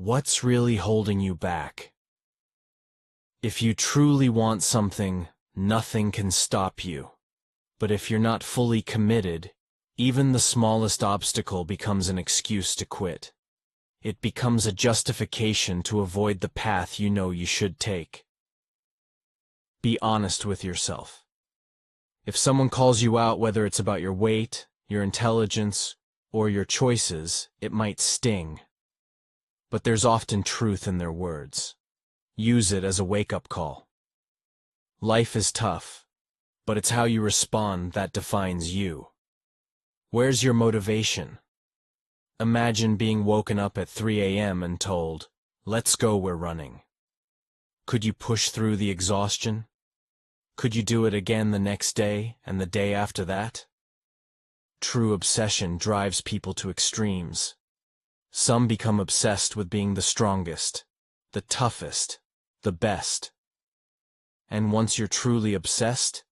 What's really holding you back? If you truly want something, nothing can stop you. But if you're not fully committed, even the smallest obstacle becomes an excuse to quit. It becomes a justification to avoid the path you know you should take. Be honest with yourself. If someone calls you out, whether it's about your weight, your intelligence, or your choices, it might sting. But there's often truth in their words. Use it as a wake-up call. Life is tough, but it's how you respond that defines you. Where's your motivation? Imagine being woken up at 3 a.m. and told, "Let's go, we're running." Could you push through the exhaustion? Could you do it again the next day and the day after that? True obsession drives people to extremes. Some become obsessed with being the strongest, the toughest, the best. And once you're truly obsessed,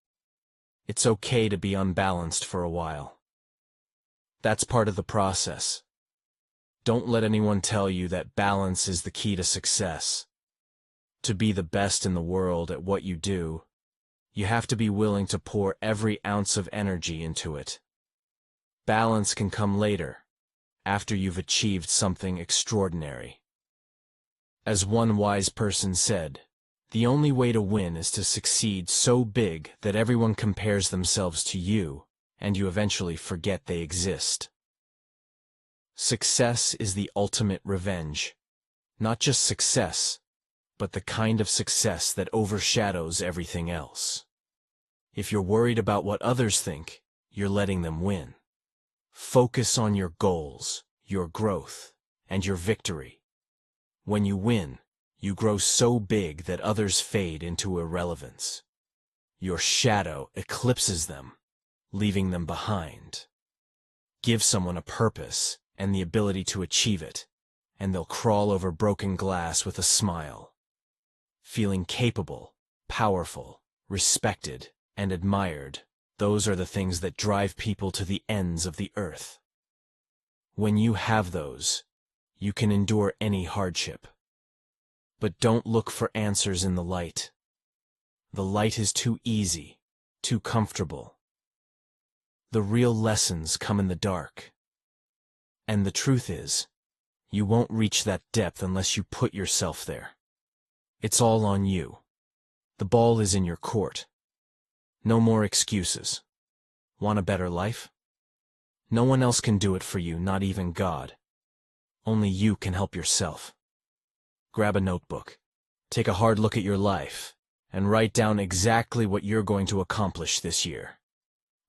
it's okay to be unbalanced for a while. That's part of the process. Don't let anyone tell you that balance is the key to success. To be the best in the world at what you do, you have to be willing to pour every ounce of energy into it. Balance can come later, after you've achieved something extraordinary. As one wise person said, the only way to win is to succeed so big that everyone compares themselves to you, and you eventually forget they exist. Success is the ultimate revenge. Not just success, but the kind of success that overshadows everything else. If you're worried about what others think, you're letting them win. Focus on your goals, your growth, and your victory. When you win, you grow so big that others fade into irrelevance. Your shadow eclipses them, leaving them behind. Give someone a purpose and the ability to achieve it, and they'll crawl over broken glass with a smile. Feeling capable, powerful, respected, and admired, those are the things that drive people to the ends of the earth. When you have those, you can endure any hardship. But don't look for answers in the light. The light is too easy, too comfortable. The real lessons come in the dark. And the truth is, you won't reach that depth unless you put yourself there. It's all on you. The ball is in your court. No more excuses. Want a better life? No one else can do it for you, not even God. Only you can help yourself. Grab a notebook, take a hard look at your life, and write down exactly what you're going to accomplish this year.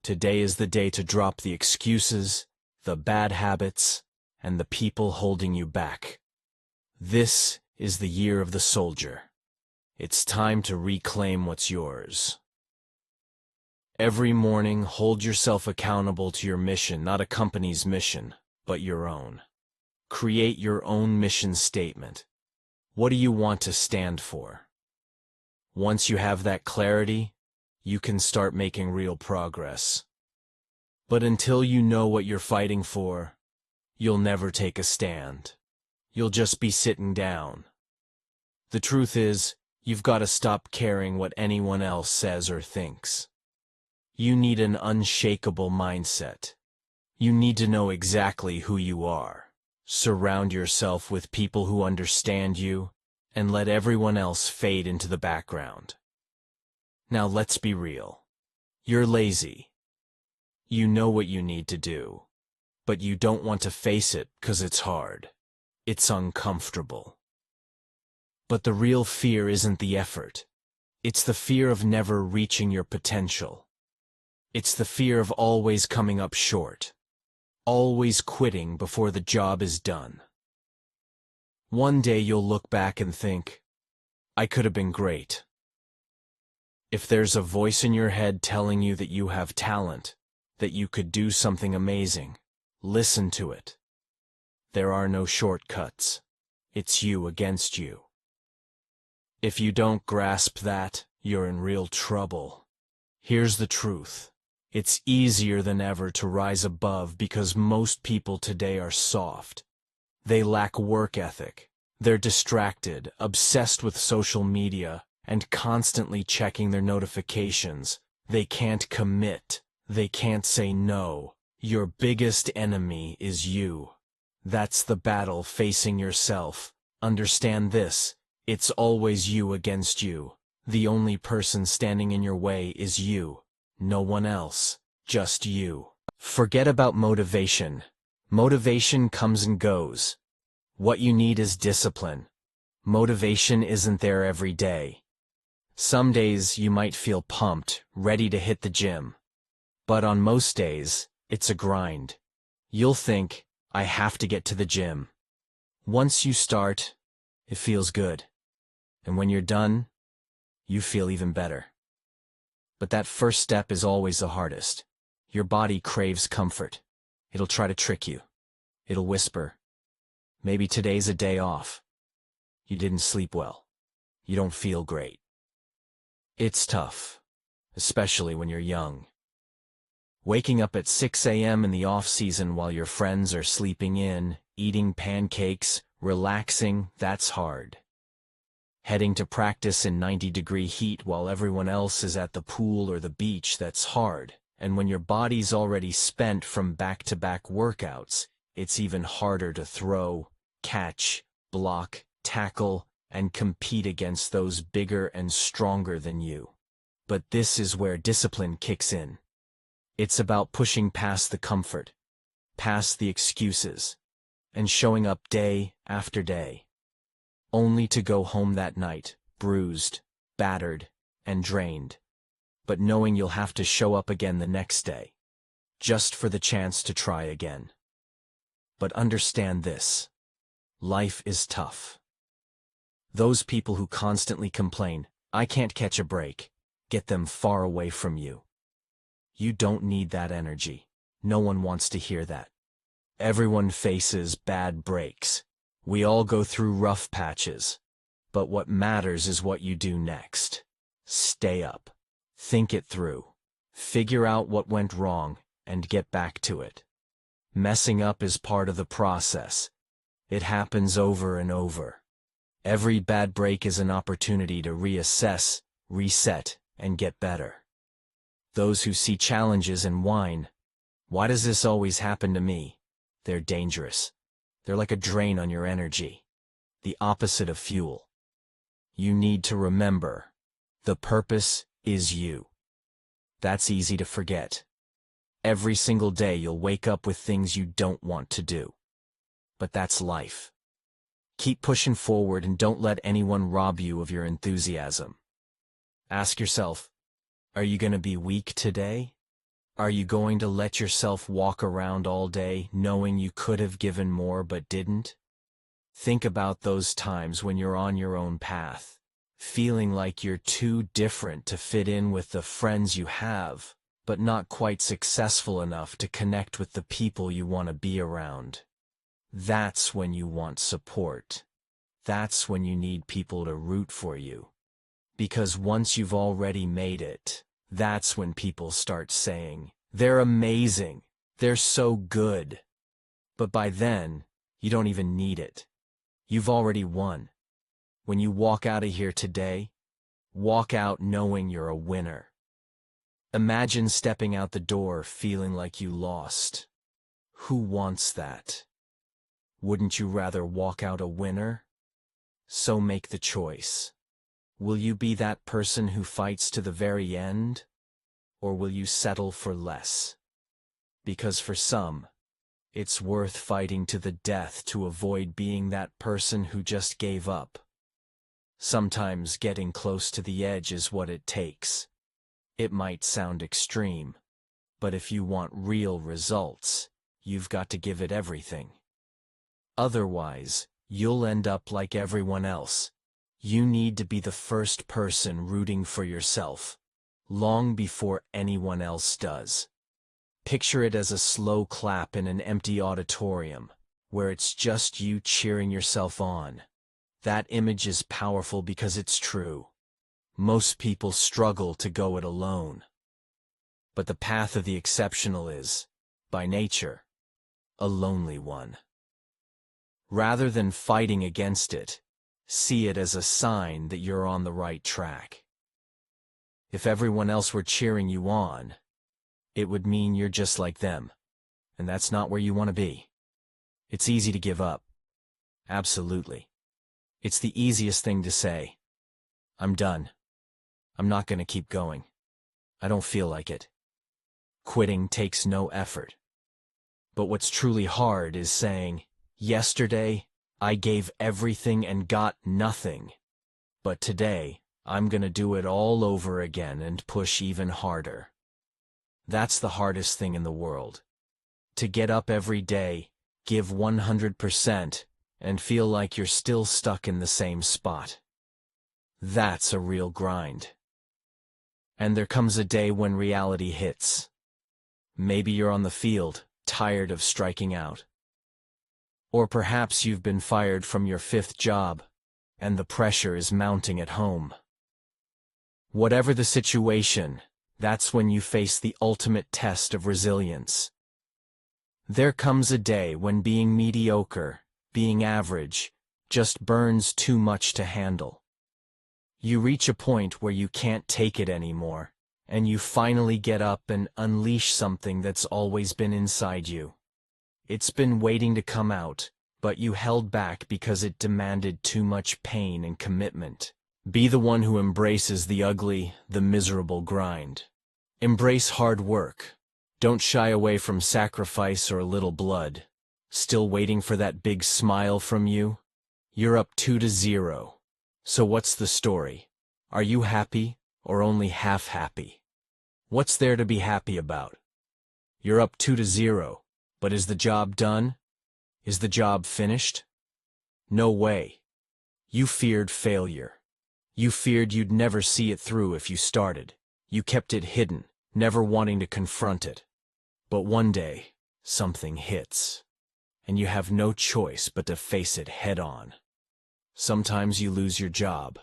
Today is the day to drop the excuses, the bad habits, and the people holding you back. This is the year of the soldier. It's time to reclaim what's yours. Every morning, hold yourself accountable to your mission, not a company's mission, but your own. Create your own mission statement. What do you want to stand for? Once you have that clarity, you can start making real progress. But until you know what you're fighting for, you'll never take a stand. You'll just be sitting down. The truth is, you've got to stop caring what anyone else says or thinks. You need an unshakable mindset. You need to know exactly who you are. Surround yourself with people who understand you, and let everyone else fade into the background. Now let's be real. You're lazy. You know what you need to do, but you don't want to face it because it's hard. It's uncomfortable. But the real fear isn't the effort. It's the fear of never reaching your potential. It's the fear of always coming up short. Always quitting before the job is done. One day you'll look back and think, I could have been great. If there's a voice in your head telling you that you have talent, that you could do something amazing, listen to it. There are no shortcuts. It's you against you. If you don't grasp that, you're in real trouble. Here's the truth. It's easier than ever to rise above because most people today are soft. They lack work ethic. They're distracted, obsessed with social media, and constantly checking their notifications. They can't commit. They can't say no. Your biggest enemy is you. That's the battle facing yourself. Understand this. It's always you against you. The only person standing in your way is you. No one else. Just you. Forget about motivation. Motivation comes and goes. What you need is discipline. Motivation isn't there every day. Some days you might feel pumped, ready to hit the gym. But on most days, it's a grind. You'll think, I have to get to the gym. Once you start, it feels good. And when you're done, you feel even better. But that first step is always the hardest. Your body craves comfort. It'll try to trick you. It'll whisper, maybe today's a day off. You didn't sleep well. You don't feel great. It's tough, especially when you're young. Waking up at 6 a.m. in the off-season while your friends are sleeping in, eating pancakes, relaxing, that's hard. Heading to practice in 90-degree heat while everyone else is at the pool or the beach, that's hard. And when your body's already spent from back-to-back workouts, it's even harder to throw, catch, block, tackle, and compete against those bigger and stronger than you. But this is where discipline kicks in. It's about pushing past the comfort, past the excuses, and showing up day after day, only to go home that night, bruised, battered, and drained, but knowing you'll have to show up again the next day, just for the chance to try again. But understand this. Life is tough. Those people who constantly complain, I can't catch a break, get them far away from you. You don't need that energy. No one wants to hear that. Everyone faces bad breaks. We all go through rough patches. But what matters is what you do next. Stay up. Think it through. Figure out what went wrong and get back to it. Messing up is part of the process. It happens over and over. Every bad break is an opportunity to reassess, reset, and get better. Those who see challenges and whine, why does this always happen to me? They're dangerous. They're like a drain on your energy. The opposite of fuel. You need to remember, the purpose is you. That's easy to forget. Every single day you'll wake up with things you don't want to do. But that's life. Keep pushing forward and don't let anyone rob you of your enthusiasm. Ask yourself, are you going to be weak today? Are you going to let yourself walk around all day knowing you could have given more but didn't? Think about those times when you're on your own path, feeling like you're too different to fit in with the friends you have, but not quite successful enough to connect with the people you want to be around. That's when you want support. That's when you need people to root for you. Because once you've already made it, that's when people start saying, they're amazing, they're so good. But by then, you don't even need it. You've already won. When you walk out of here today, walk out knowing you're a winner. Imagine stepping out the door feeling like you lost. Who wants that? Wouldn't you rather walk out a winner? So make the choice. Will you be that person who fights to the very end? Or will you settle for less? Because for some, it's worth fighting to the death to avoid being that person who just gave up. Sometimes getting close to the edge is what it takes. It might sound extreme, but if you want real results, you've got to give it everything. Otherwise, you'll end up like everyone else. You need to be the first person rooting for yourself, long before anyone else does. Picture it as a slow clap in an empty auditorium, where it's just you cheering yourself on. That image is powerful because it's true. Most people struggle to go it alone. But the path of the exceptional is, by nature, a lonely one. Rather than fighting against it, see it as a sign that you're on the right track. If everyone else were cheering you on, it would mean you're just like them, and that's not where you want to be. It's easy to give up. Absolutely. It's the easiest thing to say. I'm done. I'm not going to keep going. I don't feel like it. Quitting takes no effort. But what's truly hard is saying, yesterday, I gave everything and got nothing. But today, I'm gonna do it all over again and push even harder. That's the hardest thing in the world. To get up every day, give 100%, and feel like you're still stuck in the same spot. That's a real grind. And there comes a day when reality hits. Maybe you're on the field, tired of striking out. Or perhaps you've been fired from your 5th job, and the pressure is mounting at home. Whatever the situation, that's when you face the ultimate test of resilience. There comes a day when being mediocre, being average, just burns too much to handle. You reach a point where you can't take it anymore, and you finally get up and unleash something that's always been inside you. It's been waiting to come out, but you held back because it demanded too much pain and commitment. Be the one who embraces the ugly, the miserable grind. Embrace hard work. Don't shy away from sacrifice or a little blood. Still waiting for that big smile from you? You're up 2-0. So what's the story? Are you happy or only half happy? What's there to be happy about? You're up 2-0. But is the job done? Is the job finished? No way. You feared failure. You feared you'd never see it through if you started. You kept it hidden, never wanting to confront it. But one day, something hits, and you have no choice but to face it head on. Sometimes you lose your job,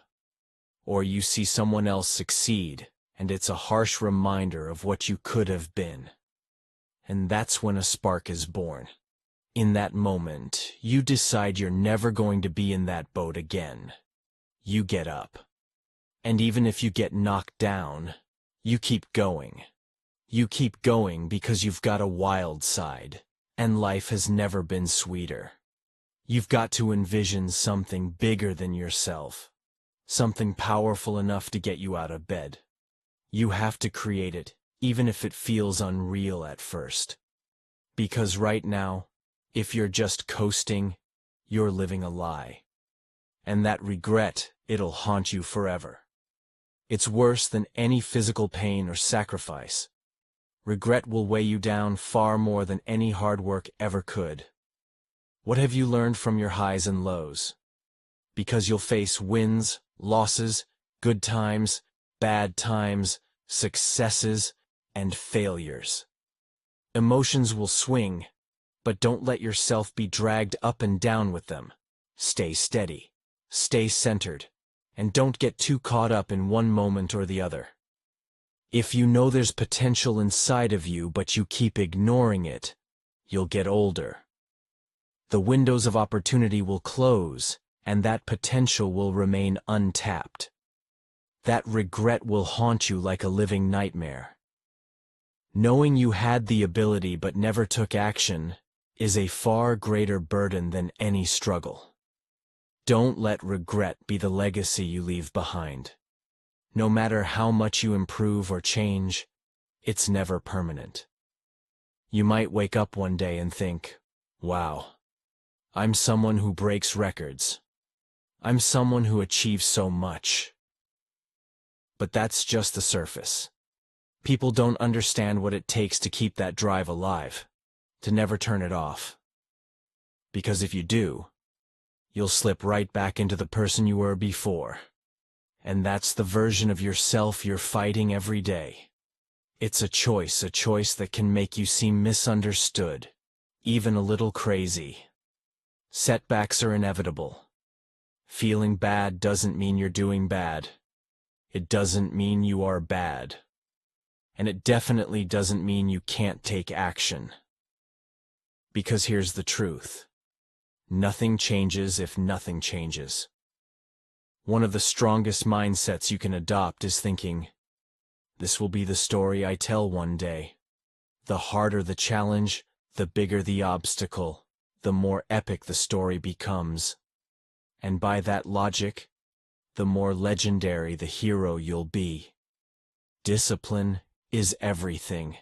or you see someone else succeed, and it's a harsh reminder of what you could have been. And that's when a spark is born. In that moment, you decide you're never going to be in that boat again. You get up. And even if you get knocked down, you keep going. You keep going because you've got a wild side, and life has never been sweeter. You've got to envision something bigger than yourself, something powerful enough to get you out of bed. You have to create it, even if it feels unreal at first. Because right now, if you're just coasting, you're living a lie. And that regret, it'll haunt you forever. It's worse than any physical pain or sacrifice. Regret will weigh you down far more than any hard work ever could. What have you learned from your highs and lows? Because you'll face wins, losses, good times, bad times, successes, and failures. Emotions will swing, but don't let yourself be dragged up and down with them. Stay steady, stay centered, and don't get too caught up in one moment or the other. If you know there's potential inside of you but you keep ignoring it, you'll get older. The windows of opportunity will close, and that potential will remain untapped. That regret will haunt you like a living nightmare. Knowing you had the ability but never took action is a far greater burden than any struggle. Don't let regret be the legacy you leave behind. No matter how much you improve or change, it's never permanent. You might wake up one day and think, wow, I'm someone who breaks records. I'm someone who achieves so much. But that's just the surface. People don't understand what it takes to keep that drive alive, to never turn it off. Because if you do, you'll slip right back into the person you were before. And that's the version of yourself you're fighting every day. It's a choice that can make you seem misunderstood, even a little crazy. Setbacks are inevitable. Feeling bad doesn't mean you're doing bad. It doesn't mean you are bad. And it definitely doesn't mean you can't take action. Because here's the truth. Nothing changes if nothing changes. One of the strongest mindsets you can adopt is thinking, this will be the story I tell one day. The harder the challenge, the bigger the obstacle, the more epic the story becomes. And by that logic, the more legendary the hero you'll be. Discipline is everything.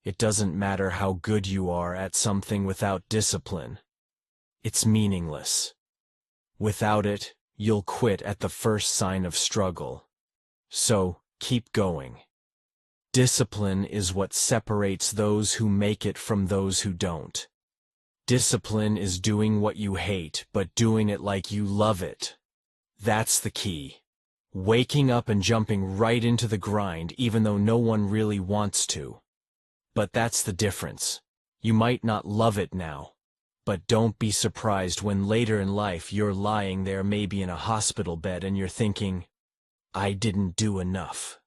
It doesn't matter how good you are at something without discipline. It's meaningless. Without it, you'll quit at the first sign of struggle. So, keep going. Discipline is what separates those who make it from those who don't. Discipline is doing what you hate, but doing it like you love it. That's the key. Waking up and jumping right into the grind even though no one really wants to. But that's the difference. You might not love it now, but don't be surprised when later in life you're lying there maybe in a hospital bed and you're thinking, I didn't do enough.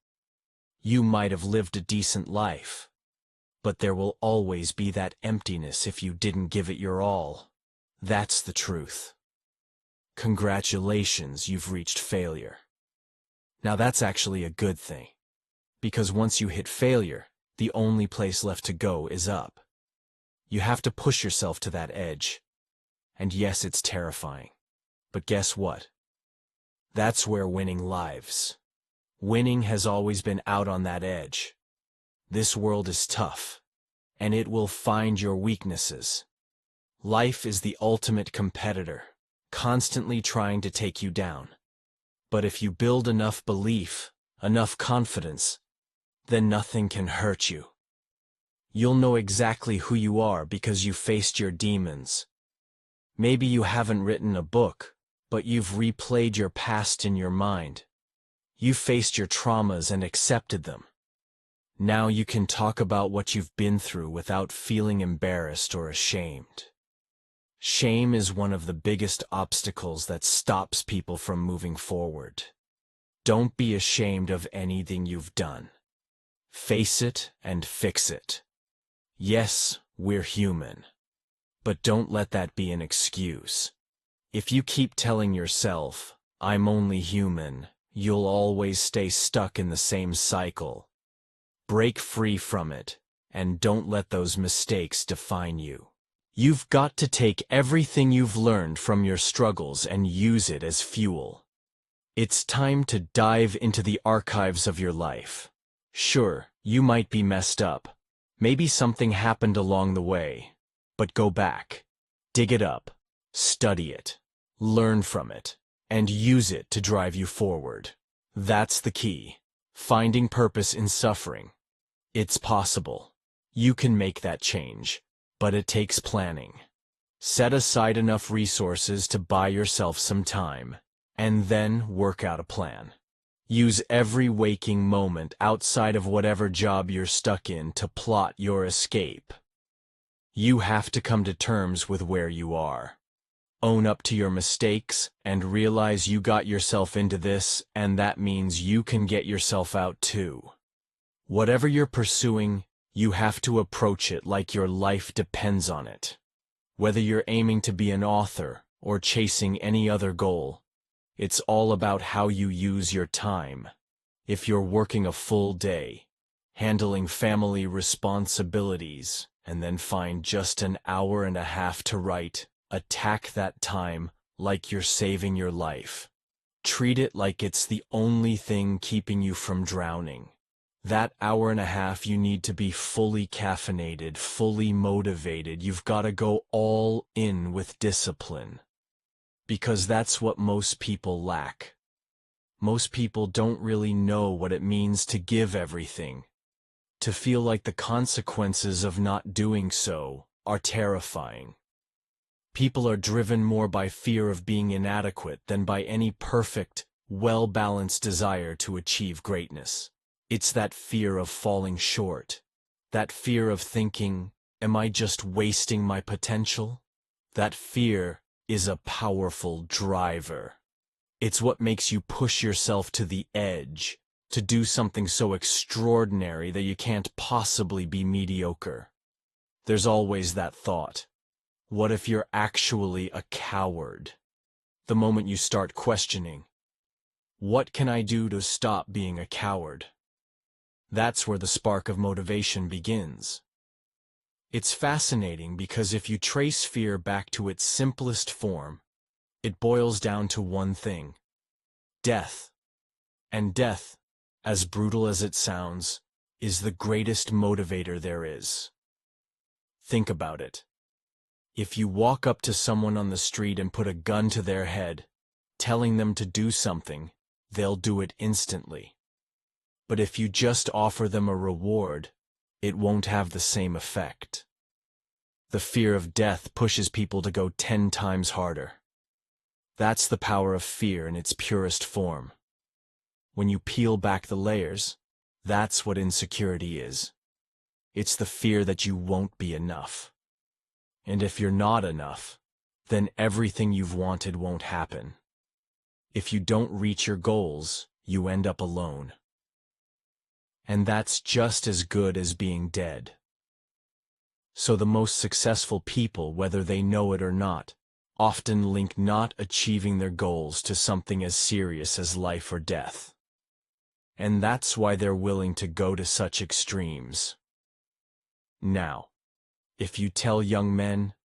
You might have lived a decent life, but there will always be that emptiness if you didn't give it your all. That's the truth. Congratulations, you've reached failure. Now that's actually a good thing, because once you hit failure, the only place left to go is up. You have to push yourself to that edge. And yes, it's terrifying. But guess what? That's where winning lives. Winning has always been out on that edge. This world is tough, and it will find your weaknesses. Life is the ultimate competitor, constantly trying to take you down. But if you build enough belief, enough confidence, then nothing can hurt you. You'll know exactly who you are because you faced your demons. Maybe you haven't written a book, but you've replayed your past in your mind. You faced your traumas and accepted them. Now you can talk about what you've been through without feeling embarrassed or ashamed. Shame is one of the biggest obstacles that stops people from moving forward. Don't be ashamed of anything you've done. Face it and fix it. Yes, we're human. But don't let that be an excuse. If you keep telling yourself, I'm only human, you'll always stay stuck in the same cycle. Break free from it, and don't let those mistakes define you. You've got to take everything you've learned from your struggles and use it as fuel. It's time to dive into the archives of your life. Sure, you might be messed up. Maybe something happened along the way. But go back. Dig it up. Study it. Learn from it. And use it to drive you forward. That's the key. Finding purpose in suffering. It's possible. You can make that change. But it takes planning. Set aside enough resources to buy yourself some time, and then work out a plan. Use every waking moment outside of whatever job you're stuck in to plot your escape. You have to come to terms with where you are. Own up to your mistakes and realize you got yourself into this, and that means you can get yourself out too. Whatever you're pursuing, you have to approach it like your life depends on it. Whether you're aiming to be an author or chasing any other goal, it's all about how you use your time. If you're working a full day, handling family responsibilities, and then find just an hour and a half to write, attack that time like you're saving your life. Treat it like it's the only thing keeping you from drowning. That hour and a half you need to be fully caffeinated, fully motivated. You've got to go all in with discipline. Because that's what most people lack. Most people don't really know what it means to give everything. To feel like the consequences of not doing so are terrifying. People are driven more by fear of being inadequate than by any perfect, well-balanced desire to achieve greatness. It's that fear of falling short. That fear of thinking, am I just wasting my potential? That fear is a powerful driver. It's what makes you push yourself to the edge, to do something so extraordinary that you can't possibly be mediocre. There's always that thought. What if you're actually a coward? The moment you start questioning, what can I do to stop being a coward? That's where the spark of motivation begins. It's fascinating because if you trace fear back to its simplest form, it boils down to one thing: death. And death, as brutal as it sounds, is the greatest motivator there is. Think about it. If you walk up to someone on the street and put a gun to their head, telling them to do something, they'll do it instantly. But if you just offer them a reward, it won't have the same effect. The fear of death pushes people to go 10 times harder. That's the power of fear in its purest form. When you peel back the layers, that's what insecurity is. It's the fear that you won't be enough. And if you're not enough, then everything you've wanted won't happen. If you don't reach your goals, you end up alone. And that's just as good as being dead. So the most successful people, whether they know it or not, often link not achieving their goals to something as serious as life or death. And that's why they're willing to go to such extremes. Now, if you tell young men,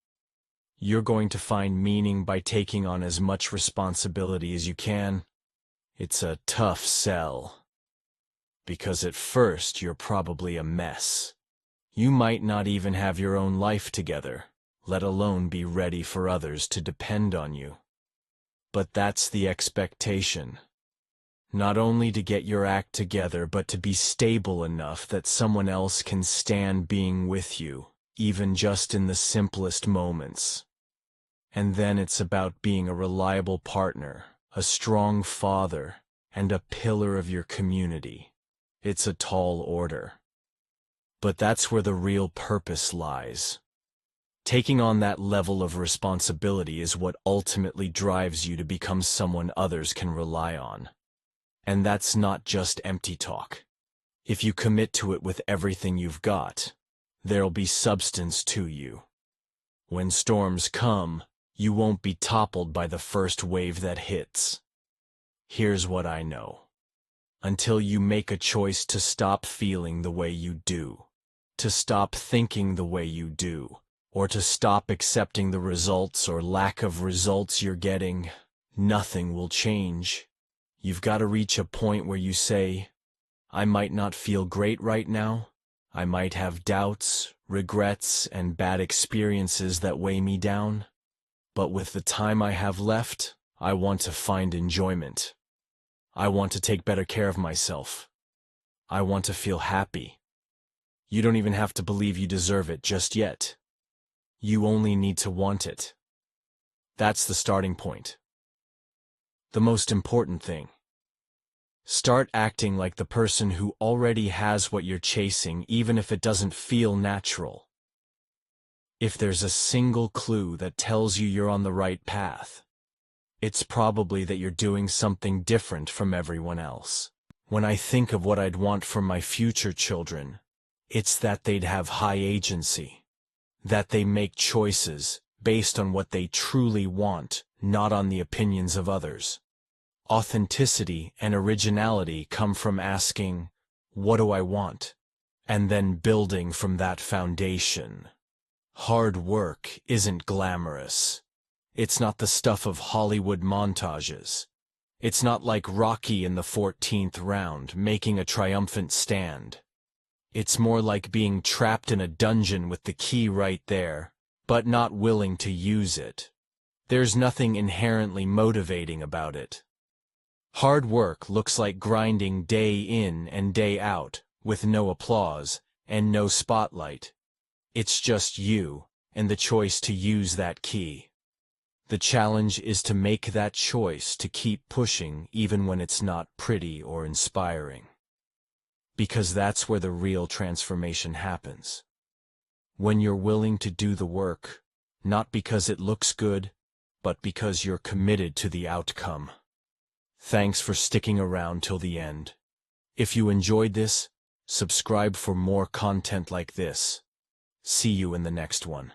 you're going to find meaning by taking on as much responsibility as you can, it's a tough sell. Because at first you're probably a mess. You might not even have your own life together, let alone be ready for others to depend on you. But that's the expectation. Not only to get your act together, but to be stable enough that someone else can stand being with you, even just in the simplest moments. And then it's about being a reliable partner, a strong father, and a pillar of your community. It's a tall order. But that's where the real purpose lies. Taking on that level of responsibility is what ultimately drives you to become someone others can rely on. And that's not just empty talk. If you commit to it with everything you've got, there'll be substance to you. When storms come, you won't be toppled by the first wave that hits. Here's what I know. Until you make a choice to stop feeling the way you do, to stop thinking the way you do, or to stop accepting the results or lack of results you're getting, nothing will change. You've got to reach a point where you say, I might not feel great right now. I might have doubts, regrets, and bad experiences that weigh me down. But with the time I have left, I want to find enjoyment. I want to take better care of myself. I want to feel happy. You don't even have to believe you deserve it just yet. You only need to want it. That's the starting point. The most important thing. Start acting like the person who already has what you're chasing, even if it doesn't feel natural. If there's a single clue that tells you you're on the right path, it's probably that you're doing something different from everyone else. When I think of what I'd want for my future children, it's that they'd have high agency, that they make choices based on what they truly want, not on the opinions of others. Authenticity and originality come from asking, what do I want? And then building from that foundation. Hard work isn't glamorous. It's not the stuff of Hollywood montages. It's not like Rocky in the 14th round making a triumphant stand. It's more like being trapped in a dungeon with the key right there, but not willing to use it. There's nothing inherently motivating about it. Hard work looks like grinding day in and day out, with no applause and no spotlight. It's just you and the choice to use that key. The challenge is to make that choice to keep pushing even when it's not pretty or inspiring. Because that's where the real transformation happens. When you're willing to do the work, not because it looks good, but because you're committed to the outcome. Thanks for sticking around till the end. If you enjoyed this, subscribe for more content like this. See you in the next one.